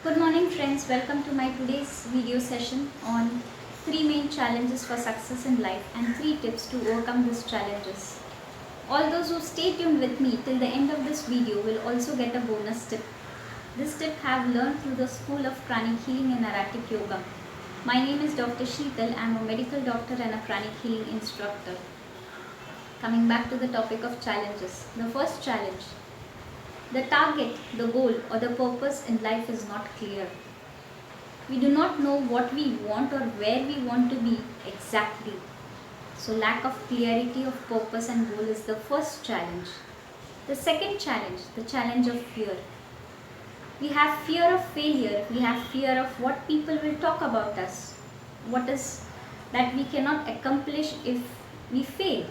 Good morning friends, welcome to my today's video session on 3 main challenges for success in life and 3 tips to overcome these challenges. All those who stay tuned with me till the end of this video will also get a bonus tip. This tip I have learned through the School of Pranic Healing and Erratic Yoga. My name is Dr. Sheetal. I am a medical doctor and a pranic healing instructor. Coming back to the topic of challenges. The first challenge. The target, the goal or the purpose in life is not clear. We do not know what we want or where we want to be exactly. So lack of clarity of purpose and goal is the first challenge. The second challenge, the challenge of fear. We have fear of failure. We have fear of what people will talk about us. What is that we cannot accomplish if we fail?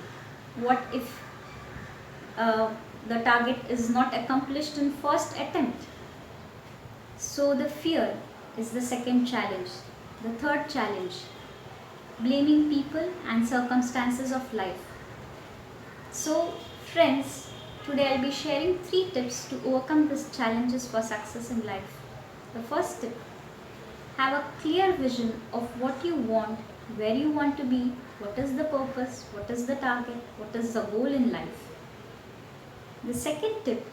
What if the target is not accomplished in first attempt? So the fear is the second challenge. The third challenge, blaming people and circumstances of life. So friends, today I'll be sharing 3 tips to overcome these challenges for success in life. The first tip, have a clear vision of what you want, where you want to be, what is the purpose, what is the target, what is the goal in life. The second tip,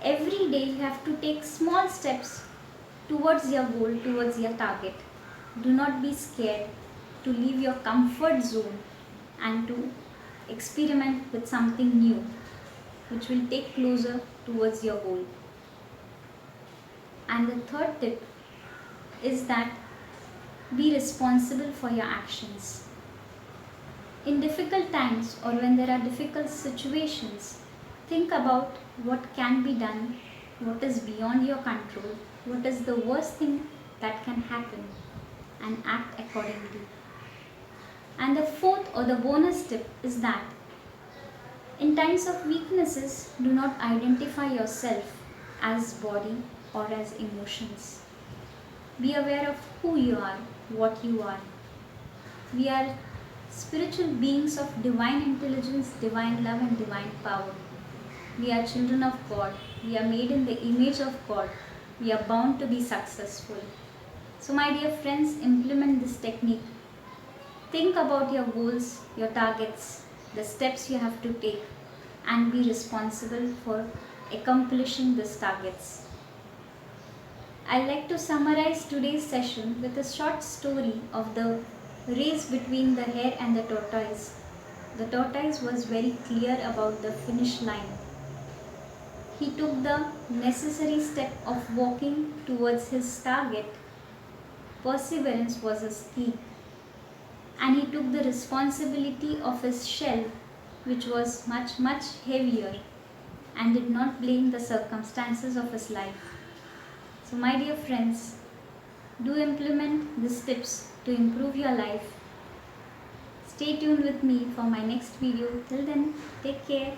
every day you have to take small steps towards your goal, towards your target. Do not be scared to leave your comfort zone and to experiment with something new which will take closer towards your goal. And the third tip is that be responsible for your actions. In difficult times or when there are difficult situations, think about what can be done, what is beyond your control, what is the worst thing that can happen, and act accordingly. And the fourth or the bonus tip is that in times of weaknesses, do not identify yourself as body or as emotions. Be aware of who you are, what you are. We are spiritual beings of divine intelligence, divine love and divine power. We are children of God. We are made in the image of God. We are bound to be successful. So my dear friends, implement this technique. Think about your goals, your targets, the steps you have to take, and be responsible for accomplishing these targets. I'd like to summarize today's session with a short story of the race between the hare and the tortoise. The tortoise was very clear about the finish line. He took the necessary step of walking towards his target. Perseverance was his key. And he took the responsibility of his shell, which was much heavier, and did not blame the circumstances of his life. So my dear friends, do implement these tips to improve your life. Stay tuned with me for my next video. Till then, take care.